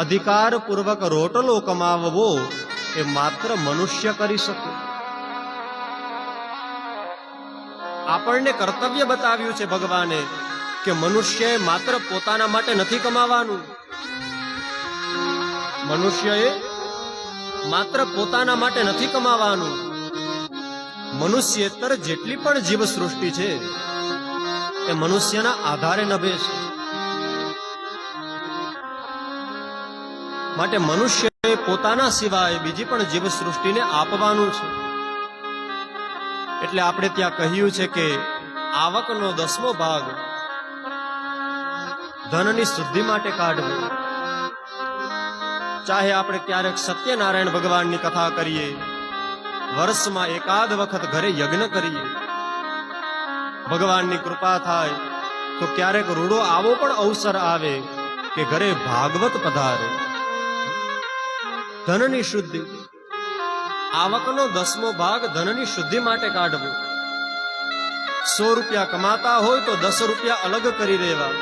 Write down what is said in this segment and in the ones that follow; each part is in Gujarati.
અધિકારપૂર્વક રોટલો કમાવવો એ માત્ર મનુષ્ય કરી શકે. આપણને કર્તવ્ય બતાવ્યું છે ભગવાને કે મનુષ્યએ માત્ર પોતાના માટે નથી કમાવાનું. મનુષ્યએ માત્ર પોતાના માટે નથી કમાવાનું. મનુષ્યેતર જેટલી પણ જીવ સૃષ્ટિ છે એ મનુષ્યના આધારે નભે છે. માટે મનુષ્યએ પોતાના સિવાય બીજી પણ જીવ સૃષ્ટિને આપવાનું છે. એટલે આપણે ત્યાં કહ્યું છે કે આવકનો 10મો ભાગ ધનની શુદ્ધિ માટે કાઢવો. ચાહે આપણે ક્યારેક સત્યનારાયણ ભગવાનની કથા કરીએ, વર્ષમાં એકાદ વખત ઘરે યજ્ઞ કરીએ, ભગવાનની કૃપા થાય તો ક્યારેક રૂડો આવો પણ અવસર આવે કે ઘરે ભાગવત પધારે. ધનની શુદ્ધિ, આવકનો 10મો ભાગ ધનની શુદ્ધિ માટે કાઢવો. 100 રૂપિયા કમાતા હોય તો 10 રૂપિયા અલગ કરી દેવા.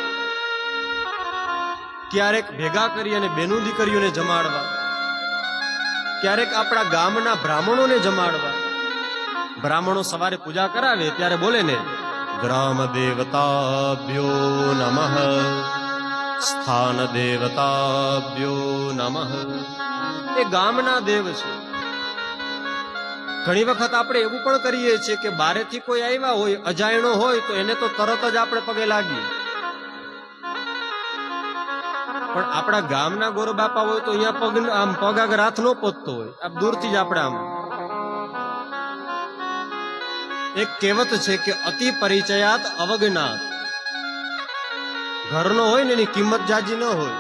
ક્યારેક ભેગા કરી અને બેનું દીકરીઓને જમાડવા. ક્યારેક આપણા ગામના બ્રાહ્મણોને જમાડવા. બ્રાહ્મણો સવારે પૂજા કરાવે ત્યારે બોલે ને, ગ્રામ દેવતાભ્યો નમઃ, સ્થાન દેવતાભ્યો નમઃ. એ ગામના દેવ છે. ઘણી વખત આપણે એવું પણ કરીએ છીએ કે બારેથી કોઈ આવ્યા હોય, અજાયણો હોય તો એને તો તરત જ આપણે પગે લાગીએ. પણ આપણા ગામના ગોરો બાપા હોય તો અહીંયા પગ આમ પગ આગળ હાથ ન પહોંચતો હોય, આમ દૂરથી જ આપણે આમ. એક કહેવત છે કે અતિ પરિચયાત અવજ્ઞાત. ઘરનો હોય ને એની કિંમત જાજી ન હોય.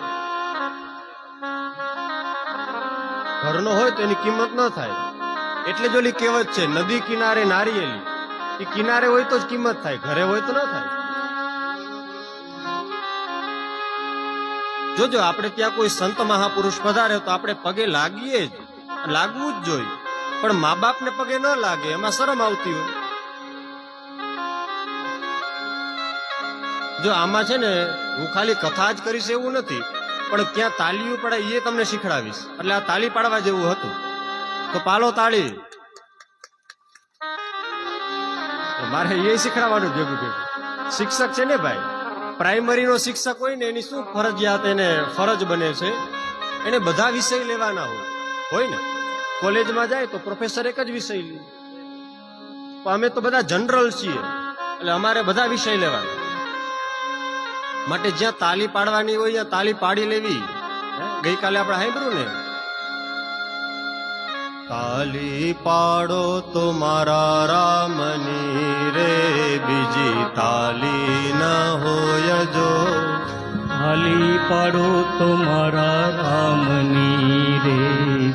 ઘરનો હોય તો એની કિંમત ન થાય. એટલે જ ઓલી કહેવત છે, નદી કિનારે નારિયેલી. એ કિનારે હોય તો જ કિંમત થાય, ઘરે હોય તો ન થાય. જોજો આપણે ત્યાં કોઈ સંત મહાપુરુષ પધારે તો આપણે પગે લાગીએ જ, લાગવું જ જોઈએ. પણ મા બાપને પગે ન લાગે એમાં શરમ આવતી હોય. જો આમાં છે ને હું ખાલી કથા જ કરીશ એવું નથી, પણ ક્યાં તાલીઓ પડાય એ તમને શીખડાવીશ. એટલે આ તાળી પાડવા જેવું હતું તો પાલો તાળી. મારે એ શીખડાવવાનું ભેગું ભેગું. શિક્ષક છે ને ભાઈ, પ્રાઇમરીનો શિક્ષક હોય ને એની શું ફરજિયાત એને ફરજ બને છે, એને બધા વિષય લેવાના હોય ને. કોલેજમાં જાય તો પ્રોફેસર એક જ વિષય લે. અમે તો બધા જનરલ છીએ એટલે અમારે બધા વિષય લેવાના. માટે જ્યાં તાલી પાડવાની હોય ત્યાં તાલી પાડી લેવી. ગઈકાલે આપણે સાંભળ્યું ને, તાલી પાડો તો મારા રામની રે, બીજી તાલી ન હોય જો. તાલી પાડો તો મારા રામની રે,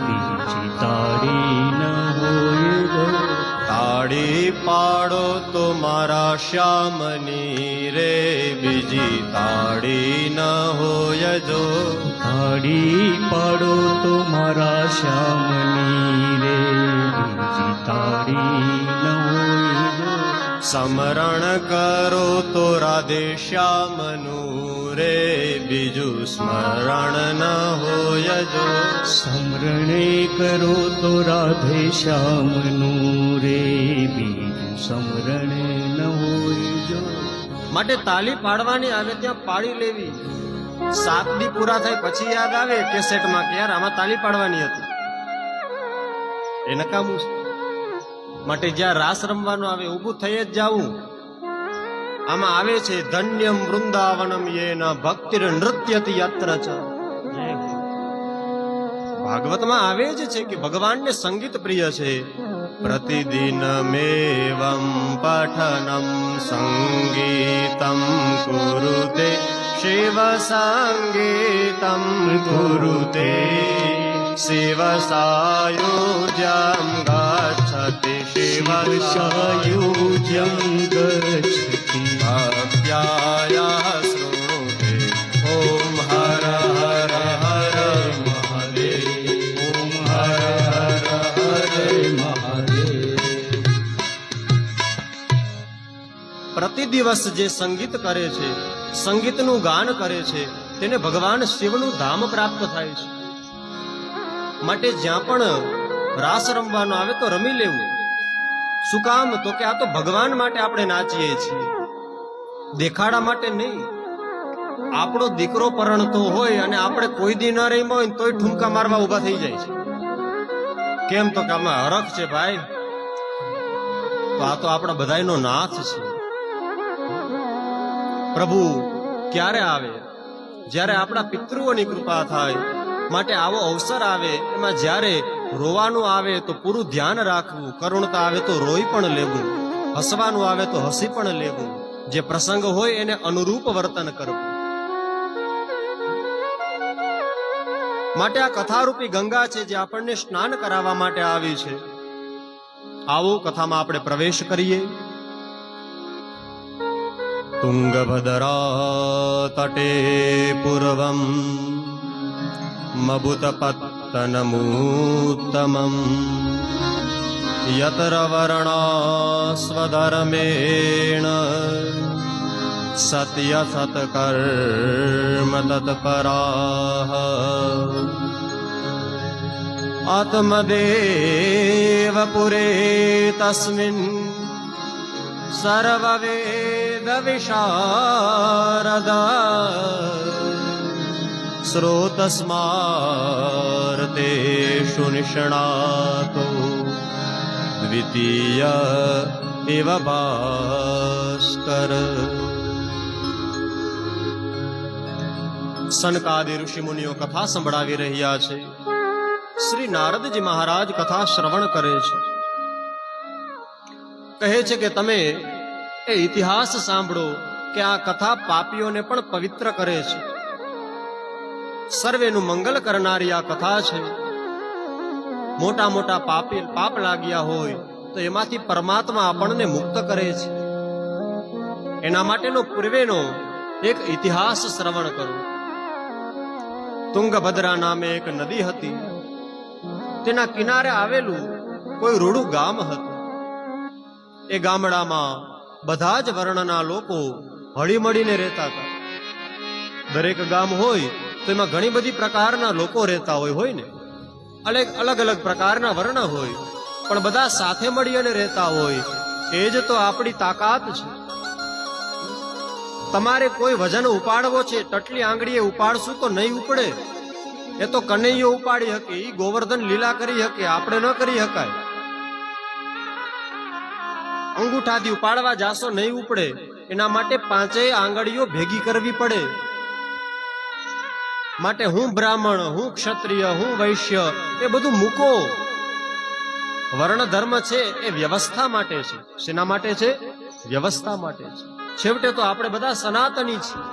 બીજી તાળી ન હોય જો. તાળી પાડો તો મારા શ્યામની રે, બીજી તાળી ન હોય જો. તાળી પાડો તો મારા શ્યામની રે, બીજી તાળી ન હોય જો. સમરણ કરો તો રાધે શ્યામનું રે, બીજું સ્મરણ ન હોય જો. સ્મરણે કરો તો રાધે શ્યામનું રે, બીજું સ્મરણ ન હોય જો. માટે તાલી પાડવાની આવે ત્યાં પાડી લેવી. 7 દી પૂરા થાય પછી યાદ આવે કેસેટમાં કે યાર આમાં તાલી પાડવાની હતી, એ નકામું છે. માટે જ્યાં રાસ રમવાનો આવે ઊભું થઈ જ જાવું. આમાં આવે છે ધન્યમ વૃંદાવનમ યેન ભક્તિર નૃત્યતિ યત્ર ચ. ભાગવતમાં આવે જ છે કે ભગવાનને સંગીત પ્રિય છે. પ્રતિદિન મેવમ પઠનમ સંગીતમ કુરુતે, શિવ સંગીતમ કુરુતે. શિવ સાયુજ્યમ ગચ્છતિ, શિવ સાયુજ્યમ ગચ્છતિ. ભક્ત્યા શૃણુતે ઓમ હર હર હર મહાદેવ, ઓમ હર હર હર મહાદેવ. પ્રતિ દિવસ જે સંગીત કરે છે, સંગીતનું ગાન કરે છે, તેને ભગવાન શિવનું ધામ પ્રાપ્ત થાય છે. માટે જ્યાં પણ રાસ રમવાનો આવે તો રમી લેવું. શું કામ? તો કે આ તો ભગવાન માટે આપણે નાચીએ છીએ, દેખાડા માટે નહીં. આપણો દીકરો પરણતો હોય અને આપણે કોઈ દી ન રમ્યો હોય તોય ઠુમકા મારવા ઉભા થઈ જાય છે. કેમ? તો કે આમાં હરખ છે ભાઈ. તો આ તો આપણા બધાયનો નાથ છે. પ્રભુ ક્યારે આવે? જ્યારે આપણા પિતૃઓની કૃપા થાય. માટે આવો અવસર આવે, એમાં જ્યારે રોવાનું આવે તો પૂરું ધ્યાન રાખવું, કરુણતા આવે તો રોઈ પણ લેવું, હસવાનું આવે તો હસી પણ લેવું. જે પ્રસંગ હોય એને અનુરૂપ વર્તન કરવું. માટે આ કથારૂપી ગંગા છે જે આપણને સ્નાન કરાવવા માટે આવી છે. આવો કથામાં આપણે પ્રવેશ કરીએ. તુંગભદ્રા તટે પૂર્વમ મબુતપત્તનમૂત્તમં યત્ર વર્ણા સ્વધર્મેણ સત્ય સત્કર્મ તત્પરાઃ આત્મદેવ પુરે તસ્મિન સર્વવેદ વિશારદા શ્રોતસ્માર્તેષુ નિષ્ણાતો દ્વિતીય એવ ભાસ્કર. સનકાદિ ઋષિ મુનિઓ કથા સંભળાવી રહ્યા છે. શ્રી નારદજી મહારાજ કથા શ્રવણ કરે છે. કહે છે કે તમે એ ઇતિહાસ સાંભળો કે આ કથા પાપીઓને પણ પવિત્ર કરે છે. સર્વેનું મંગલ કરનારી આ કથા છે. મોટા મોટા પાપ લાગ્યા હોય તો એમાંથી પરમાત્મા આપણને મુક્ત કરે છે. એના માટેનો પૂર્વેનો એક ઇતિહાસ શ્રવણ કરો. તુંગભદ્રા નામે એક નદી હતી. તેના કિનારે આવેલું કોઈ રૂડું ગામ હતું. એ ગામડામાં બધા જ વર્ણના લોકો હળી મળીને રહેતા હતા. દરેક ગામ હોય તો એમાં ઘણી બધી પ્રકારના લોકો રહેતા હોય ને, અલગ અલગ પ્રકારના વર્ણ હોય, પણ બધા સાથે મળીને રહેતા હોય. એ જ તો આપણી તાકાત છે. તમારે કોઈ વજન ઉપાડવો છે, ટટલી આંગળીએ ઉપાડશું તો નહીં ઉપડે. એ તો કનૈયો ઉપાડી શકે, ઈ ગોવર્ધન લીલા કરી શકે, આપણે ન કરી શકાય. અંગૂઠાથી ઉપાડવા જાશો નહીં ઉપડે. એના માટે 5 આંગળીઓ ભેગી કરવી પડે. માટે હું બ્રાહ્મણ, હું ક્ષત્રિય, હું વૈશ્ય એ બધું મૂકો. વર્ણ ધર્મ છે એ વ્યવસ્થા માટે છે. શેના માટે છે? વ્યવસ્થા માટે છે. છેવટે તો આપણે બધા સનાતની છીએ.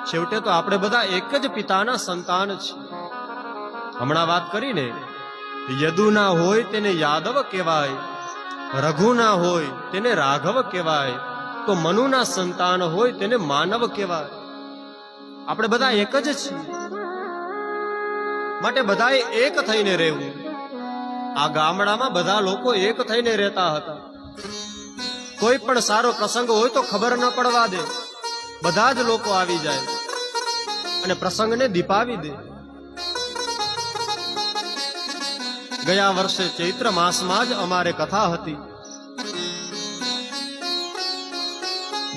છેવટે તો આપણે બધા એક જ પિતાના સંતાન છીએ. હમણાં વાત કરીને, યદુ ના હોય તેને યાદવ કહેવાય, રઘુ ના હોય તેને રાઘવ કહેવાય, તો મનુના સંતાન હોય તેને માનવ કહેવાય. આપણે બધા એક જ છીએ. માટે બધાએ એક થઈને રહેવું. આ ગામડામાં બધા લોકો એક થઈને રહેતા હતા. કોઈ પણ સારો પ્રસંગ હોય તો ખબર ન પડવા દે, બધા જ લોકો આવી જાય અને પ્રસંગને દીપાવી દે. ગયા વર્ષે ચૈત્ર માસમાં જ અમારે કથા હતી.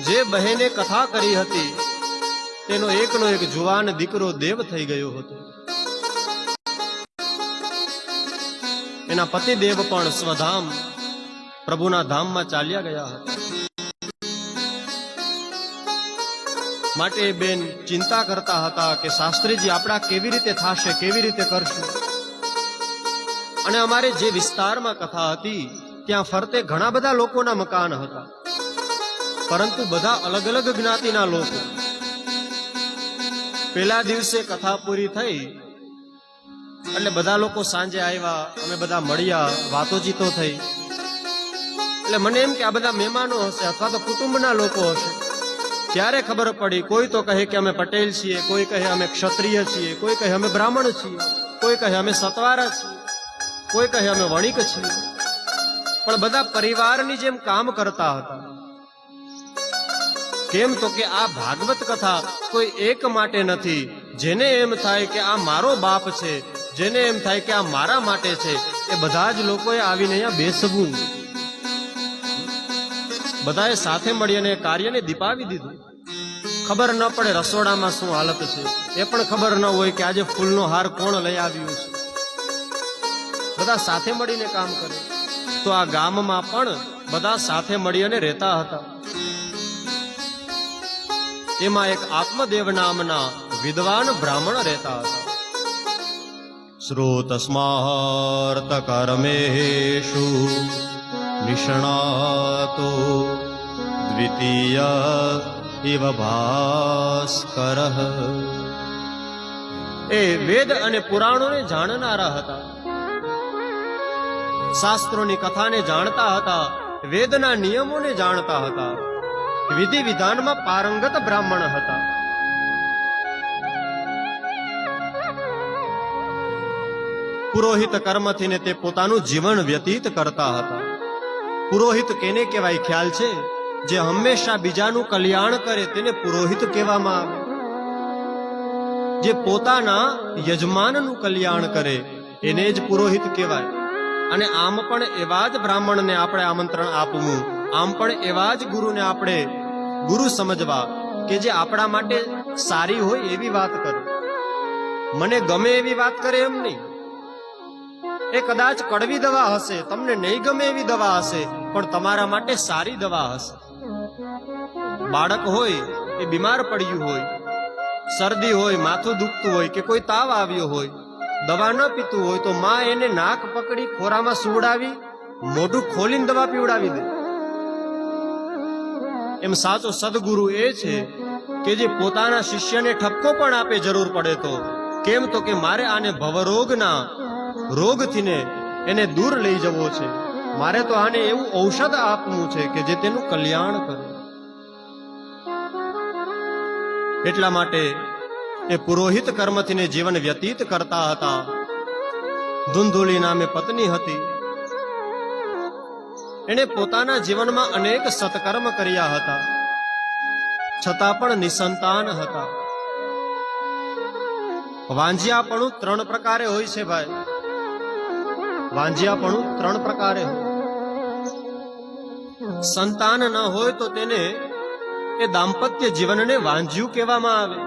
જે બહેને કથા કરી હતી તેનો એકનો એક જુવાન દીકરો દેવ થઈ ગયો હતો. એના પતિદેવ પણ સ્વધામ પ્રભુના ધામમાં ચાલ્યા ગયા હતા. માટે બેન ચિંતા કરતા હતા કે શાસ્ત્રીજી આપણા કેવી રીતે થશે, કેવી રીતે કરશું. અને અમારે જે વિસ્તારમાં કથા હતી ત્યાં ફરતે ઘણા બધા લોકોના મકાન હતા, પરંતુ બધા અલગ અલગ જ્ઞાતિના લોકો. પહેલા દિવસે કથા પૂરી થઈ એટલે બધા લોકો સાંજે આવ્યા, અમે બધા મળ્યા, વાતોચીતો થઈ. એટલે મને એમ કે આ બધા મહેમાનો હશે અથવા તો કુટુંબના લોકો હશે. ત્યારે ખબર પડી, કોઈ તો કહે કે અમે પટેલ છીએ, કોઈ કહે અમે ક્ષત્રિય છીએ, કોઈ કહે અમે બ્રાહ્મણ છીએ, કોઈ કહે અમે સતવારા છીએ, કોઈ કહે અમે વણિક છીએ. પણ બધા પરિવારની જેમ કામ કરતા હતા. કેમ તો કે આ ભાગવત કથા કોઈ એક માટે નથી. જેને એમ થાય કે આ મારો બાપ છે, જેને એમ થાય કે આ મારા માટે છે, એ બધા જ લોકોએ આવીને અહીંયા બેસવું. બધાએ સાથે મળી અને કાર્યને દીપાવી દીધું. ખબર ન પડે રસોડામાં શું હાલત છે, એ પણ ખબર ન હોય કે આજે ફૂલનો હાર કોણ લઈ આવ્યું છે. બધા સાથે મળીને કામ કરે. તો આ ગામમાં પણ બધા સાથે મળી અને રહેતા હતા. એમાં એક આત્મદેવ નામના વિદ્વાન બ્રાહ્મણ રહેતા હતા. શ્રોત સ્માર્ત કર્મેષુ નિષ્ણાતો દ્વિતીય ઇવ ભાસ્કરઃ. એ વેદ અને પુરાણોને જાણનારા હતા, શાસ્ત્રોની કથાને જાણતા હતા, વેદના નિયમોને જાણતા હતા, વિધિ વિધાનમાં પારંગત બ્રાહ્મણ હતા. પુરોહિત કર્મથી ને તે પોતાનું જીવન વ્યતીત કરતા હતા. પુરોહિત કેને કહેવાય ખ્યાલ છે? જે હંમેશા બીજાનું કલ્યાણ કરે તેને પુરોહિત કહેવામાં આવે. જે પોતાના યજમાનનું કલ્યાણ કરે એને જ પુરોહિત કહેવાય. અને આમ પણ એવા જ બ્રાહ્મણને આપણે આમંત્રણ આપવું, આમ પણ એવા જ ગુરુને આપણે ગુરુ સમજવા કે જે આપણા માટે સારી હોય એવી વાત કરે. મને ગમે એવી વાત કરે એમ નહીં. એ કદાચ કડવી દવા હશે, તમને નહીં ગમે એવી દવા હશે, પણ તમારા માટે સારી દવા હશે. બાળક હોય એ બીમાર પડ્યું હોય, શરદી હોય, માથું દુખતું હોય કે કોઈ તાવ આવ્યો હોય, દવા ન પીતું હોય તો માં એને નાક પકડી ખોરામાં સુવડાવી મોઢું ખોલીને દવા પીવડાવી દે. એમ સાચો સદગુરુ એ છે કે જે પોતાના શિષ્યને ઠપકો પણ આપે જરૂર પડે તો. કેમ તો કે મારે આને ભવરોગના રોગથી ને એને દૂર લઈ જવો છે, મારે તો આને એવું ઔષધ આપવું છે કે જે તેનું કલ્યાણ કરે. એટલા માટે એ પુરોહિત કર્મથી ને જીવન વ્યતીત કરતા હતા. ધુંધુલી નામે પત્ની હતી. એણે પોતાના જીવનમાં અનેક સત્કર્મ કર્યા હતા, છતાં પણ નિસંતાન હતા. વાંજિયાપણું 3 પ્રકારે હોય છે ભાઈ. વાંજિયાપણું 3 પ્રકારે હોય. સંતાન ન હોય તો તેને એ દાંપત્ય જીવનને વાંજ્યું કહેવામાં આવે.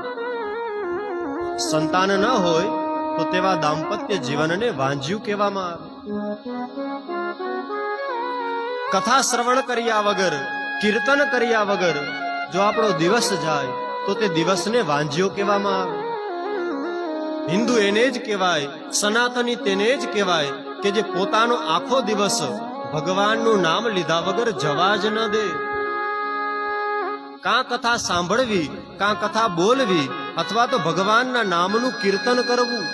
સંતાન ન હોય તો તેવા દાંપત્ય જીવનને વાંજ્યું કહેવામાં આવે. કથા શ્રવણ કર્યા વગર, કીર્તન કર્યા વગર જો આપણો દિવસ જાય તો તે દિવસને વાંજ્યો કહેવામાં આવે. હિન્દુ એને જ કહેવાય, સનાતની તેને જ કહેવાય કે જે પોતાનો આખો દિવસ ભગવાનનું નામ લીધા વગર જવા જ ન દે. કાં કથા સાંભળવી, કાં કથા બોલવી, અથવા તો ભગવાનના નામનું કીર્તન કરવું,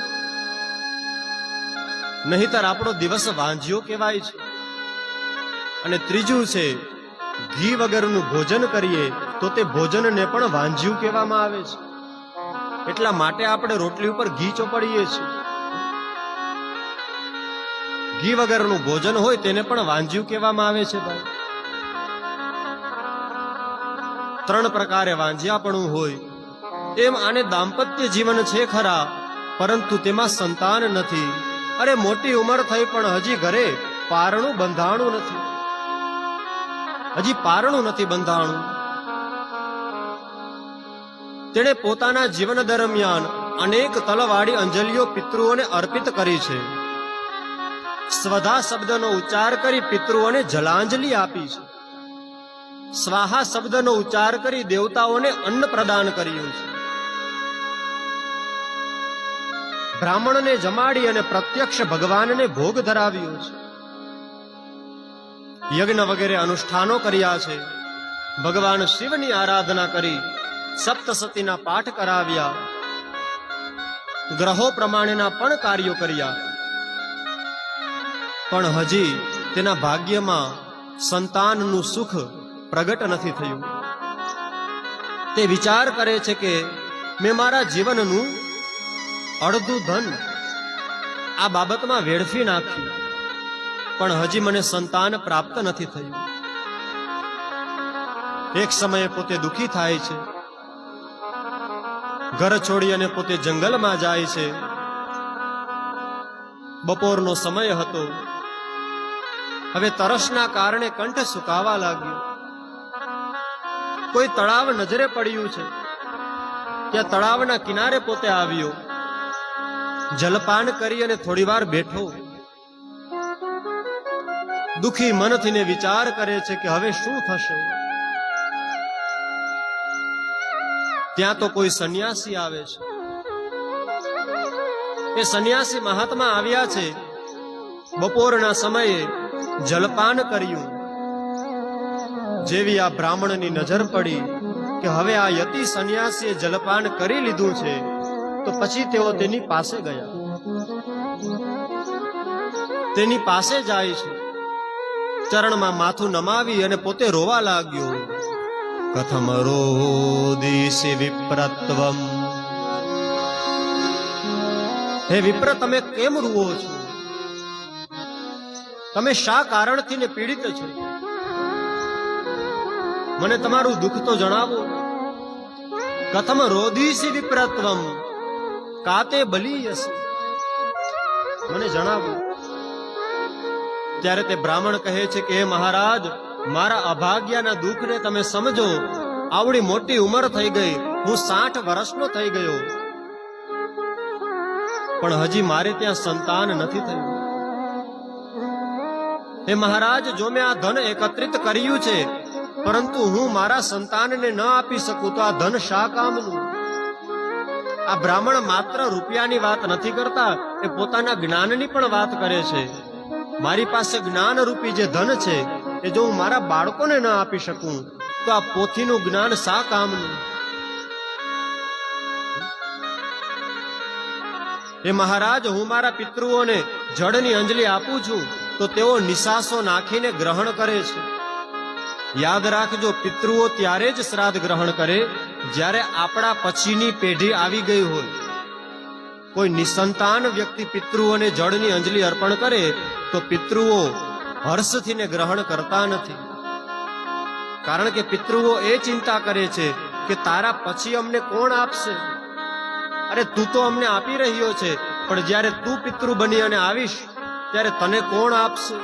નહીતર આપણો દિવસ વાંજ્યો કહેવાય છે. અને ત્રીજું છે, ઘી વગરનું ભોજન કરીએ તો તે ભોજનને પણ વાંજ્યું કહેવામાં આવે છે. એટલા માટે આપણે રોટલી ઉપર ઘી ચોપડીએ છીએ. ઘી વગરનું ભોજન હોય તેને પણ વાંજ્યું કહેવામાં આવે છે ભાઈ. 3 પ્રકારે વાંજ્યાપણું હોય. એમ આને દાંપત્ય જીવન છે ખરા, પરંતુ તેમાં સંતાન નથી. અરે મોટી ઉંમર થઈ પણ હજી ઘરે પારણું બંધાણું નથી. હજી પારણું નથી બંધાણું. તેણે પોતાના જીવન દરમિયાન અનેક તલવાળી અંજલિઓ પિતૃઓને અર્પિત કરી છે. સ્વધા શબ્દનો ઉચ્ચાર કરી પિતૃઓને જલાંજલિ આપી છે. સ્વાહા શબ્દનો ઉચ્ચાર કરી દેવતાઓને અન્ન પ્રદાન કર્યું છે. બ્રાહ્મણને જમાડી અને પ્રત્યક્ષ ભગવાનને ભોગ ધરાવ્યો છે. યજ્ઞ વગેરે અનુષ્ઠાનો કર્યા છે. ભગવાન શિવની આરાધના કરી, સપ્તસતીના પાઠ કરાવ્યા, ગ્રહો પ્રમાણેના પણ કાર્યો કર્યા. પણ હજી તેના ભાગ્યમાં સંતાનનું સુખ પ્રગટ નથી થયું. તે વિચાર કરે છે કે મેં મારા જીવનનું અડધું ધન આ બાબતમાં વેડફી નાખ્યું, પણ હજી મને સંતાન પ્રાપ્ત નથી થયું. એક સમયે પોતે દુઃખી થાય છે, ઘર છોડી અને પોતે જંગલમાં જાય છે. બપોરનો સમય હતો. હવે તરસના કારણે કંઠ સુકાવા લાગ્યો. કોઈ તળાવ નજરે પડ્યું છે. ત્યાં તળાવના કિનારે પોતે આવ્યો, જલપાન કરી અને થોડી વાર બેઠો. દુઃખી મનથી ને વિચાર કરે છે કે હવે શું થશે. ત્યાં તો કોઈ સંન્યાસી આવે છે. એ સંન્યાસી મહાત્મા આવ્યા છે. બપોરના સમયે જલપાન કર્યું. જેવી આ બ્રાહ્મણની નજર પડી કે હવે આ યતિ સંન્યાસીએ જલપાન કરી લીધું છે, તો પછી તેઓ તેની પાસે ગયા. તેની પાસે જાય છે, ચરણમાં માથું નમાવી અને પોતે રોવા લાગ્યો. કથમ રોદિષિ વિપ્રત્વમ. હે વિપ્ર, તમે કેમ રૂવો છો? તમે શા કારણથી ને પીડિત છો? મને તમારું દુઃખ તો જણાવો. કથમ રોદિષિ વિપ્રત્વમ કાતે બલીયસી. મને જણાવો. ત્યારે તે બ્રાહ્મણ કહે છે કે હે મહારાજ, મારા અભાગ્યના દુઃખને તમે સમજો. આવડી મોટી ઉંમર થઈ ગઈ, હું 60 વર્ષનો થઈ ગયો, પણ હજી મારે ત્યાં સંતાન નથી થયું. હે મહારાજ, જો મેં આ ધન એકત્રિત કર્યું છે, પરંતુ હું મારા સંતાનને ન આપી શકું તો આ ધન શા કામનું? આ બ્રાહ્મણ માત્ર રૂપિયાની વાત નથી કરતા, એ પોતાના જ્ઞાનની પણ વાત કરે છે. મારી પાસે જ્ઞાન રૂપી જે ધન છે, એ જો હું મારા બાળકોને ન આપી શકું તો આ પોથીનું જ્ઞાન શા કામનું? હે મહારાજ, હું મારા પિતૃઓને જળની અંજલિ આપું છું તો તેઓ નિશાસો નાખીને ગ્રહણ કરે છે. યાદ રાખજો, પિતૃઓ ત્યારે જ શ્રાદ્ધ ગ્રહણ કરે જ્યારે આપણા પછીની પેઢી આવી ગઈ હોય. કોઈ નિસંતાન વ્યક્તિ પિતૃઓને જળની અંજલિ અર્પણ કરે તો પિતૃઓ હર્ષથી ને ગ્રહણ કરતા નથી. કારણ કે પિતૃઓ એ ચિંતા કરે છે કે તારા પછી અમને કોણ આપશે? અરે તું તો અમને આપી રહ્યો છે, પણ જ્યારે તું પિતૃ બની અને આવીશ ત્યારે તને કોણ આપશે?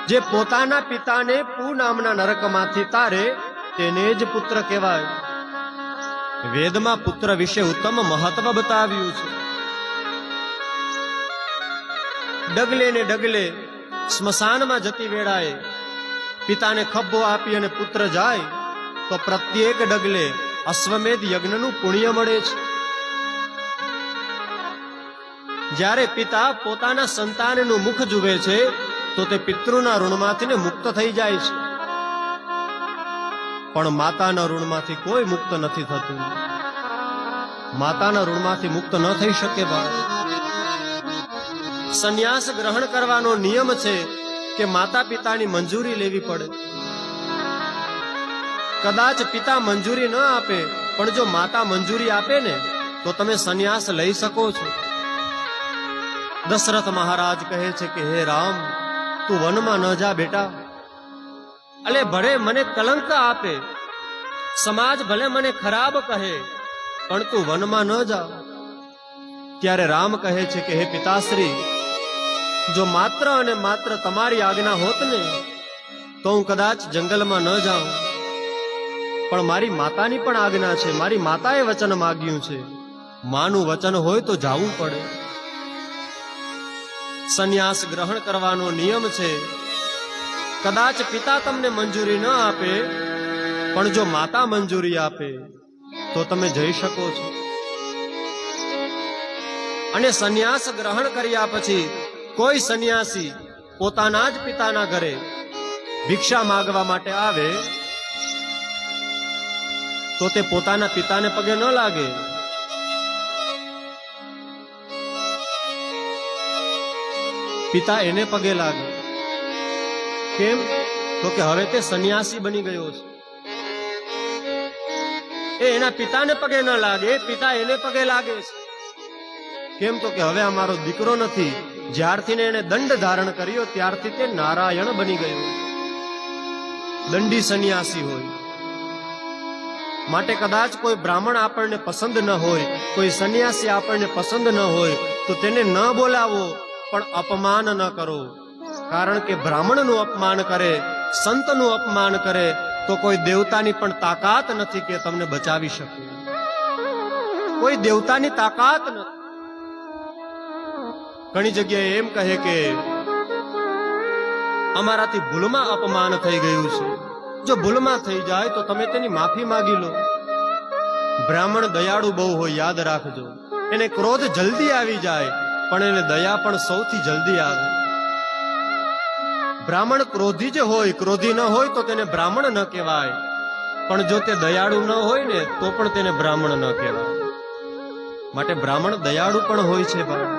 જે પોતાના પિતાને પુ નામના નરકમાંથી તારે તેને જ પુત્ર કહેવાય. વેદમાં પુત્ર વિશે ઉત્તમ મહત્વ બતાવ્યું છે. ડગલે ને ડગલે સ્મશાનમાં જતી વેળાએ પિતાને ખભો આપી અને પુત્ર જાય તો પ્રત્યેક ડગલે અશ્વમેધ યજ્ઞનું પુણ્ય મળે છે. જ્યારે પિતા પોતાના સંતાનનું મુખ જુએ છે તો તે પિતૃના ઋણમાંથી મુક્ત થઈ જાય છે, પણ માતાના ઋણમાંથી કોઈ મુક્ત નથી થતું. માતાના ઋણમાંથી મુક્ત ન થઈ શકે. સંન્યાસ ગ્રહણ કરવાનો નિયમ છે કે માતા પિતાની મંજૂરી લેવી પડે. કદાચ પિતા મંજૂરી ન આપે, પણ જો માતા મંજૂરી આપે ને તો તમે સંન્યાસ લઈ શકો છો. દશરથ મહારાજ કહે છે કે હે રામ, તું વનમાં ન જા બેટા. અલે ભલે મને કલંક આપે, સમાજ ભલે મને ખરાબ કહે, પણ તું વનમાં ન જા. ત્યારે રામ કહે છે કે હે પિતાશ્રી, જો માત્ર અને માત્ર તમારી આજ્ઞા હોત ને તો હું કદાચ જંગલમાં ન જાઉં, પણ મારી માતાની પણ આજ્ઞા છે. મારી માતાએ વચન માંગ્યું છે, માનું વચન હોય તો જાવું પડે. સંન્યાસ ગ્રહણ કરવાનો નિયમ છે. કદાચ પિતા તમને મંજૂરી ન આપે, પણ જો માતા મંજૂરી આપે તો તમે જઈ શકો છો. અને સંન્યાસ ગ્રહણ કર્યા પછી કોઈ સંન્યાસી પોતાના જ પિતાના ઘરે ભિક્ષા માંગવા માટે આવે તો તે પોતાના પિતાને પગે ન લાગે. પિતા એને પગે લાગે. કેમ? તો કે હવે તે સંન્યાસી બની ગયો છે. એ એના પિતાને પગે ન લાગે, પિતા એને પગે લાગે છે. કેમ? તો કે હવે અમારો દીકરો નથી. જ્યારથી એને દંડ ધારણ કર્યો ત્યારથી તે નારાયણ બની ગયો. દંડી સંન્યાસી હોય. માટે કદાચ કોઈ બ્રાહ્મણ આપણને પસંદ ન હોય, કોઈ સંન્યાસી આપણને પસંદ ન હોય, તો તેને ન બોલાવો, પણ અપમાન ન કરો. કારણ કે બ્રાહ્મણનું અપમાન કરે, સંતનું અપમાન કરે, તો કોઈ દેવતાની પણ તાકાત નથી કે તમને બચાવી શકે. કોઈ દેવતાની તાકાત નથી. ઘણી જગ્યાએ એમ કહે કે અમારાથી ભૂલમાં અપમાન થઈ ગયું છે. જો ભૂલમાં થઈ જાય તો તમે તેની માફી માંગી લો. બ્રાહ્મણ દયાળુ બહુ હોય, યાદ રાખજો. એને ક્રોધ જલ્દી આવી જાય, પણ એને દયા પણ સૌથી જલ્દી આવે. બ્રાહ્મણ ક્રોધી જ હોય, ક્રોધી ન હોય તો તેને બ્રાહ્મણ ન કહેવાય. પણ જો તે દયાળુ ન હોય ને તો પણ તેને બ્રાહ્મણ ન કહેવાય. માટે બ્રાહ્મણ દયાળુ પણ હોય છે ભાઈ.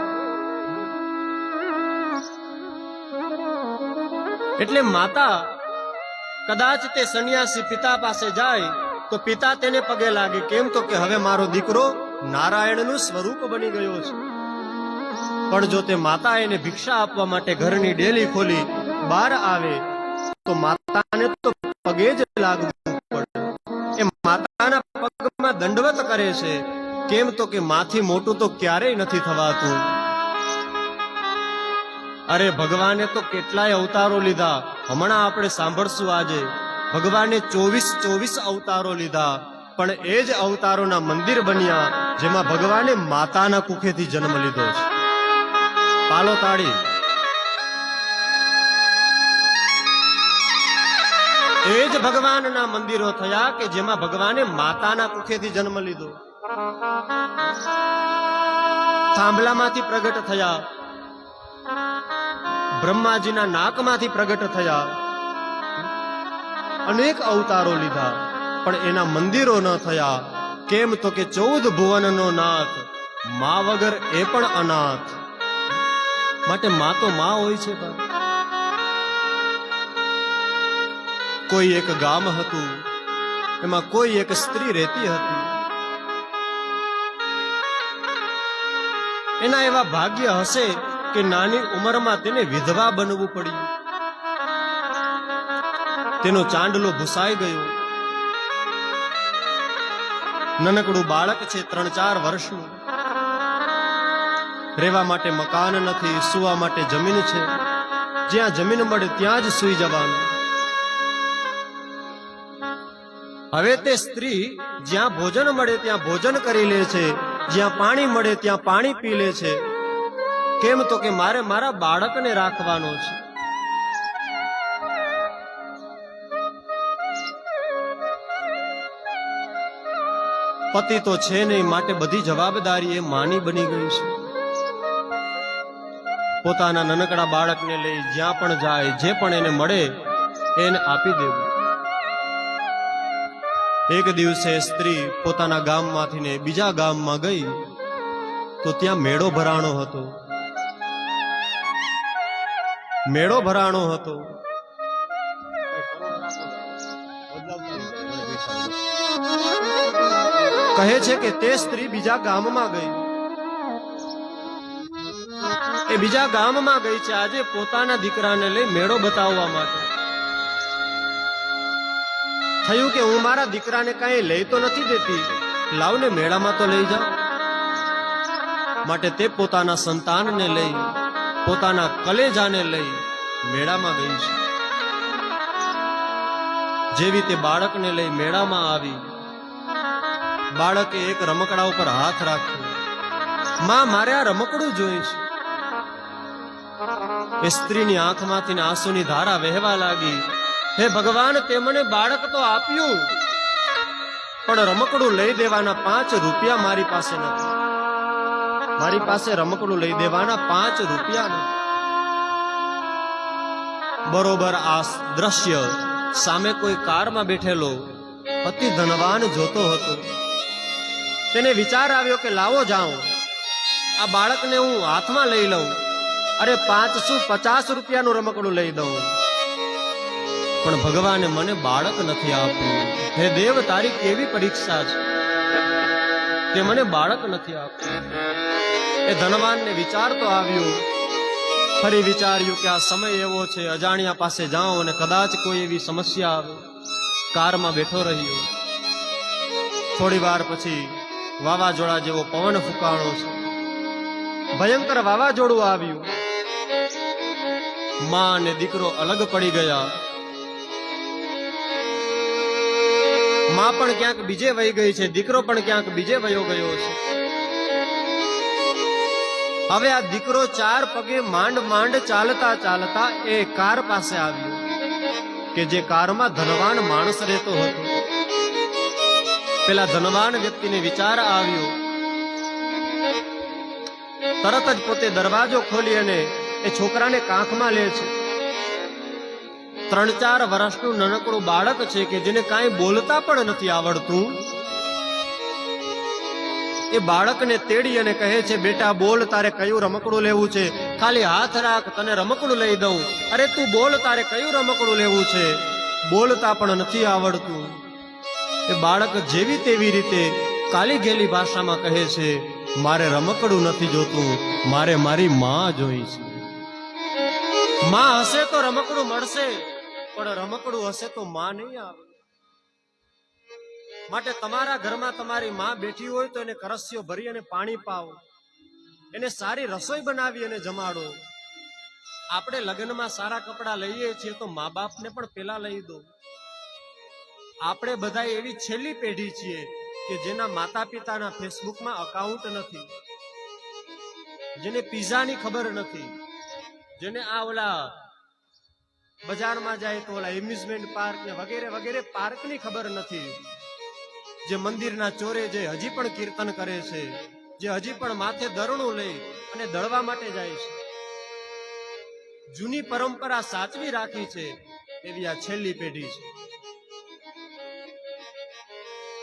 એટલે માતા કદાચ તે સંન્યાસી પિતા પાસે જાય તો પિતા તેને પગે લાગે. કેમ? તો કે હવે મારો દીકરો નારાયણનું સ્વરૂપ બની ગયો છે. પણ જો તે માતા એને ભિક્ષા આપવા માટે ઘરની ડેલી ખોલી બહાર આવે તો માતાને તો પગે જ લાગવું પડે. એ માતાના પગમાં દંડવત કરે છે. કેમ? તો કે માથી મોટું તો ક્યારેય નથી થવાતું. અરે ભગવાને તો કેટલાય અવતારો લીધા. હમણાં આપણે સાંભળશું આજે ભગવાને 24 અવતારો લીધા, પણ એ જ અવતારોના મંદિર બન્યા જેમાં ભગવાને માતાના કુખેથી જન્મ લીધો છે. પાલો તાળી. એ જ ભગવાનના મંદિરો થયા કે જેમાં ભગવાને માતાના કુખેથી જન્મ લીધો. થાંભલામાંથી પ્રગટ થયા, બ્રહ્માજીના નાકમાંથી પ્રગટ થયા, અનેક અવતારો લીધા, પણ એના મંદિરો ન થયા. કેમ? તો કે 14 ભુવનનો નાથ, મા વગર એ પણ અનાથ. માટે મા તો મા હોય છે. કોઈ એક ગામ હતું, એમાં કોઈ એક સ્ત્રી રહેતી હતી. એના એવા ભાગ્ય હશે કે નાની ઉંમરમાં તેને વિધવા બનવું પડ્યું. તેનો ચાંદલો ભૂસાઈ ગયો. નાનકડું બાળક છે, 3-4 વર્ષનું. રહેવા માટે મકાન નથી, સૂવા માટે જમીન છે. જ્યાં જમીન મળે ત્યાં જ સૂઈ જવાનું. હવે તે સ્ત્રી જ્યાં ભોજન મળે ત્યાં ભોજન કરી લે છે, જ્યાં પાણી મળે ત્યાં પાણી પી લે છે. કેમ? તો કે મારે મારા બાળકને રાખવાનો છે. પતિ તો છે નહીં, માટે બધી જવાબદારી એ માની બની ગઈ છે. પોતાના નાનકડા બાળકને લઈ જ્યાં પણ જાય, જે પણ એને મળે એને આપી દેવું. એક દિવસે સ્ત્રી પોતાના ગામમાંથી ને બીજા ગામમાં ગઈ તો ત્યાં મેળો ભરાણો હતો. મેળો ભરાણો હતો. કહે છે કે તે સ્ત્રી બીજા ગામમાં ગઈ. એ બીજા ગામમાં ગઈ છે આજે પોતાના દીકરાને લઈ મેળો બતાવવા માટે. થયું કે હું મારા દીકરાને કાંઈ લઈ તો નથી દેતી, લાવને મેળામાં તો લઈ જાઉં. માટે તે પોતાના સંતાનને લઈ, પોતાના કલેજાને લઈ મેળામાં ગઈ છે. જેવી તે બાળકને લઈ મેળામાં આવી, બાળકે એક રમકડા ઉપર હાથ રાખ્યો. માં, મારે આ રમકડું જોઈ છે. એ સ્ત્રીની આંખમાંથી આંસુની ધારા વહેવા લાગી. હે ભગવાન, તે મને બાળક તો આપ્યું, પણ રમકડું લઈ દેવાના 5 રૂપિયા મારી પાસે નથી. મારી પાસે રમકડું લઈ દેવાના 5 રૂપિયા નથી. બરોબર આ દ્રશ્ય સામે કોઈ કારમાં બેઠેલો અતિ ધનવાન જોતો હતો. તેને વિચાર આવ્યો કે લાવો જાઉં, આ બાળકને હું હાથમાં લઈ લઉં. અરે 550 રૂપિયાનું રમકડું લઈ દઉં. પણ ભગવાને મને બાળક નથી આપ્યું. હે દેવ, તારી કેવી પરીક્ષા છે, તે મને બાળક નથી આપ્યું. એ ધનવાનને વિચાર તો આવ્યો ફરી વિચાર્યું કે આ સમય એવો છે, અજાણ્યા પાસે જાઉં અને કદાચ કોઈ એવી સમસ્યા આવે. કારમાં બેઠો રહ્યો. થોડી વાર પછી વાવાઝોડા જેવો પવન ફૂંકાણો છે. ભયંકર વાવાઝોડું આવ્યું. માં અને દીકરો અલગ પડી ગયા. માં પણ ક્યાંક બીજે વહી ગઈ છે, દીકરો પણ ક્યાંક બીજે વયો ગયો છે. હવે આ દીકરો 4 પગે માંડ માંડ ચાલતા ચાલતા એ કાર પાસે આવ્યો કે જે કારમાં ધનવાન માણસ રહેતો હતો. પેલા ધનવાન વ્યક્તિને વિચાર આવ્યો. તરત જ પોતે દરવાજો ખોલી અને એ છોકરાને કાંખમાં લે છે. 3-4 વર્ષનું નાનકડું બાળક છે કે જેને કાંઈ બોલતા પણ નથી આવડતું. એ બાળકને તેડી અને કહે છે, બેટા બોલ, તારે કયું રમકડું લેવું છે? ખાલી હાથ રાખ, તને રમકડું લઈ દઉં. અરે તું બોલ, તારે કયું રમકડું લેવું છે? બોલતા પણ નથી આવડતું. એ બાળક જેવી તેવી રીતે કાલી ગેલી ભાષામાં કહે છે, મારે રમકડું નથી જોતું, મારે મારી માં જોઈ છે. માં હશે તો રમકડું મળશે, પણ રમકડું હશે તો માં નહીં આવે. માટે તમારા ઘરમાં તમારી માં બેઠી હોય તો એને કરસ્યો ભરી અને પાણી પાવો, એને સારી રસોઈ બનાવી અને જમાડો. આપણે લગ્નમાં સારા કપડા લઈએ છીએ તો મા બાપને પણ પેલા લઈ દો. આપણે બધા એવી છેલ્લી પેઢી છીએ કે જેના માતા પિતાના ફેસબુકમાં અકાઉન્ટ નથી, જેને પિઝાની ખબર નથી, જેને આ ઓલા બજારમાં જાય તો ઓલા એમ્યુઝમેન્ટ પાર્ક ને વગેરે વગેરે પાર્કની ખબર નથી, જે મંદિરના ચોરે જે હજી પણ કીર્તન કરે છે, જે હજી પણ માથે દરણું લઈ અને દળવા માટે જાય છે. જૂની પરંપરા સાચવી રાખી છે એવી આ છેલ્લી પેઢી છે.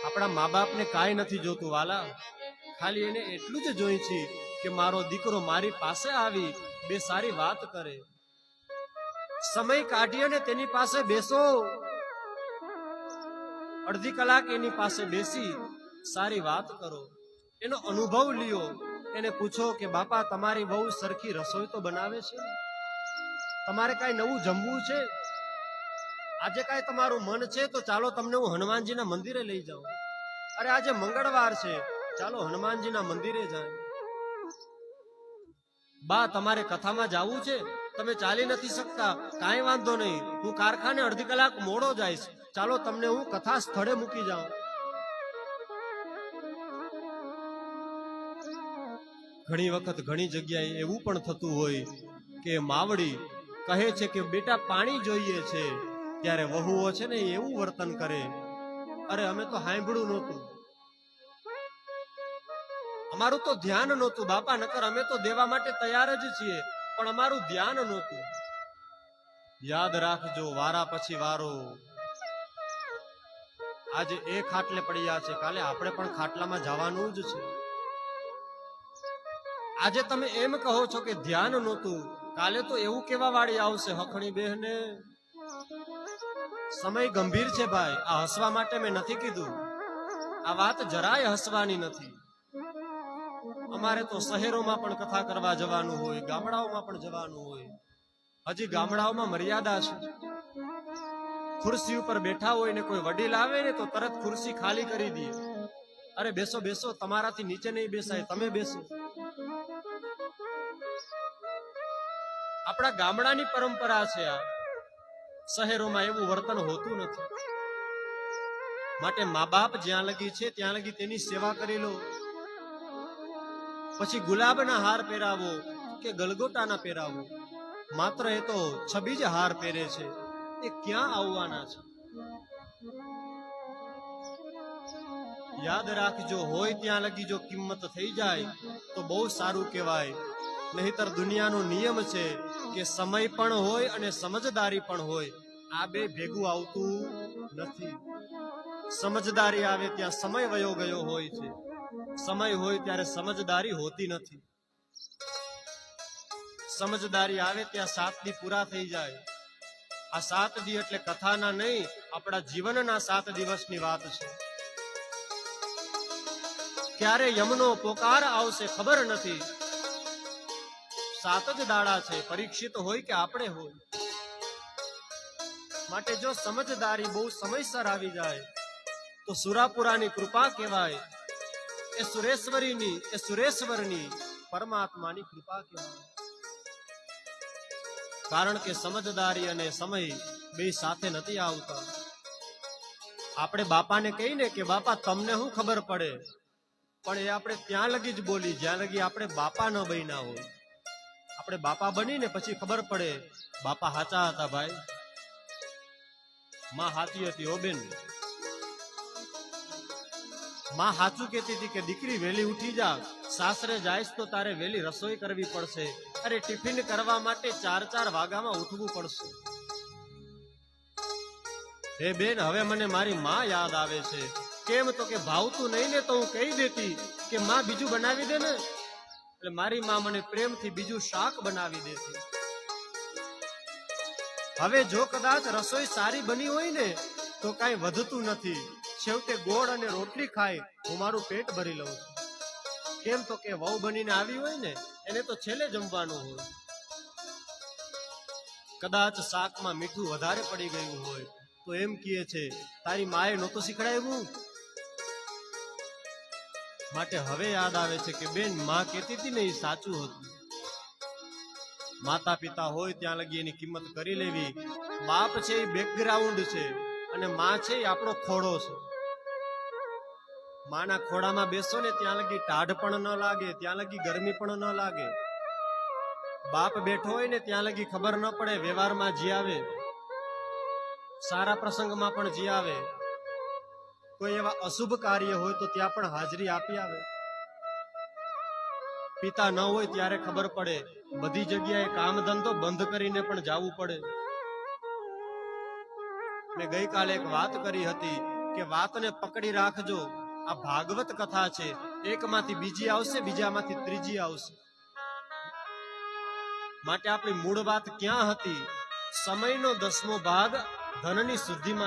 આપણા મા બાપને કાંઈ નથી જોતું વાલા, ખાલી એને એટલું જ જોઈ છે કે મારો દીકરો મારી પાસે આવી બે સારી વાત કરે. સમય કાઢી અને તેની પાસે બેસો, અડધી કલાક એની પાસે બેસી સારી વાત કરો, એનો અનુભવ લ્યો. એને પૂછો કે બાપા તમારી બહુ સરખી રસોઈ તો બનાવે છે, તમારે કાંઈ નવું જમવું છે? આજે કાંઈ તમારું મન છે તો ચાલો તમને હું હનુમાનજીના મંદિરે લઈ જાઉં. અરે આજે મંગળવાર છે, ચાલો હનુમાનજીના મંદિરે જાય. બા તમારે કથામાં જવું છે, તમે ચાલી નથી શકતા, કાંઈ વાંધો નહીં, હું કારખાને અડધી કલાક મોડો જઈશ, ચાલો તમને હું કથા સ્થળે મૂકી જાઉં. ઘણી વખત ઘણી જગ્યાએ એવું પણ થતું હોય કે માવડી કહે છે કે બેટા પાણી જોઈએ છે, ત્યારે વહુઓ છે ને એવું વર્તન કરે, અરે અમે તો સાંભળ્યું નહોતું, અમારું તો ધ્યાન નહોતું બાપા, નકર અમે તો દેવા માટે તૈયાર જ છીએ, પણ અમારું ધ્યાન નહોતું. યાદ રાખજો, વારા પછી વારો. આજે એ ખાટલે પડ્યા છે, કાલે આપણે પણ ખાટલામાં જવાનું જ છે. આજે તમે એમ કહો છો કે ધ્યાન નહોતું, કાલે તો એવું કેવા વાળી આવશે હખણી બહેને. સમય ગંભીર છે ભાઈ, આ હસવા માટે મેં નથી કીધું, આ વાત જરાય હસવાની નથી. અમારે તો શહેરોમાં પણ કથા કરવા જવાનું હોય, ગામડાઓમાં પણ જવાનું હોય. હજી ગામડાઓમાં મર્યાદા છે, ખુરશી ઉપર બેઠા હોય ને કોઈ વડીલ આવે ને તો તરત ખુરશી ખાલી કરી દે. અરે બેસો બેસો, તમારાથી નીચે નહીં બેસાય, તમે બેસો. આપણા ગામડાની પરંપરા છે આ, શહેરોમાં એવું વર્તન હોતું નથી. માટે મા બાપ જ્યાં લગી છે ત્યાં લગી તેની સેવા કરી લો. પછી ગુલાબના હાર પહેરાવો કે ગલગોટાના પહેરાવો, માત્ર એ તો છબી જ હાર પહેરે છે, એ ક્યાં આવવાના છે? યાદ રાખજો, હોય ત્યાં લગી જો કિંમત થઈ જાય તો બહુ સારું કહેવાય. નહીતર દુનિયાનો નિયમ છે કે સમય પણ હોય અને સમજદારી પણ હોય, આ બે ભેગું આવતું નથી. સમજદારી આવે ત્યાં સમય વયો ગયો હોય છે, સમય હોય ત્યારે સમજદારી હોતી નથી. સમજદારી આવે ત્યાં 7 દી પૂરા થઈ જાય. આ 7 દી એટલે કથાના નહીં, આપણા જીવનના 7 દિવસની વાત છે. ક્યારે યમનો પોકાર આવશે ખબર નથી. 7 જ દાડા છે, પરીક્ષિત હોય કે આપણે હોય. માટે જો સમજદારી બહુ સમયસર આવી જાય તો સુરાપુરાની કૃપા કહેવાય, એ સુરેશ્વરીની, એ સુરેશ્વરની, પરમાત્માની કૃપા કહેવાય. કારણ કે સમજદારી અને સમય બે સાથે નથી આવતા. આપણે બાપાને કહીને કે બાપા તમને શું ખબર પડે, પણ એ આપણે ત્યાં લગી જ બોલી જ્યાં લગી આપણે બાપા ન બન્યા હોય. આપણે બાપા બનીને પછી ખબર પડે બાપા સાચા હતા ભાઈ, માં સાચી હતી. ઓ બેન, માં સાચું કહેતી હતી કે દીકરી વહેલી ઉઠી જા, સાસરે જાઈશ તો તારે વહેલી રસોઈ કરવી પડશે. અરે ટિફિન કરવા માટે 4 વાગ્યામાં ઉઠવું પડશે. હે બેન, હવે મને મારી માં યાદ આવે છે. કેમ તો કે ભાવતું નહીં ને તો હું કહી દેતી કે માં બીજું બનાવી દે ને. એટલે મારી માં મને પ્રેમથી બીજું શાક બનાવી દેતી. હવે જો કદાચ રસોઈ સારી બની હોય ને તો કાંઈ વધતું નથી. છેવટે ગોળ અને રોટલી ખાઈ હું મારું પેટ ભરી લઉં છું. કેમ તો કે વહુ બનીને આવી હોય ને એને તો છેલ્લે જમવાનું હોય. કદાચ શાકમાં મીઠું વધારે પડી ગયું હોય તો એમ કહે છે તારી માએ નહોતું શીખડાવ્યું. માટે હવે યાદ આવે છે કે બેન, માં કહેતી હતી ને એ સાચું હતું. માતા પિતા હોય ત્યાં લગી એની કિંમત કરી લેવી. બાપ છે એ બેકગ્રાઉન્ડ છે અને માં છે એ આપણો ખોડો છે. માના ખોડામાં બેસો ને ત્યાં લગી ટાઢ પણ ન લાગે, ત્યાં લગી ગરમી પણ ન લાગે. બાપ બેઠો હોય ને ત્યાં લગી ખબર ન પડે, વ્યવહારમાં જી આવે, સારા પ્રસંગમાં પણ જી આવે. કોઈ એવા અશુભ કાર્ય હોય તો ત્યાં પણ હાજરી આપી આવે. પિતા ન હોય ત્યારે ખબર પડે, બધી જગ્યાએ કામ ધંધો બંધ કરીને પણ જવું પડે. મેં ગઈકાલે એક વાત કરી હતી કે વાતને પકડી રાખજો. આ ભાગવત કથા છે, એકમાંથી બીજી આવશે, બીજામાંથી ત્રીજી આવશે. માટે આપણી મૂળ વાત ક્યાં હતી? સમયનો 10મો ભાગ ધનની શુદ્ધિમાં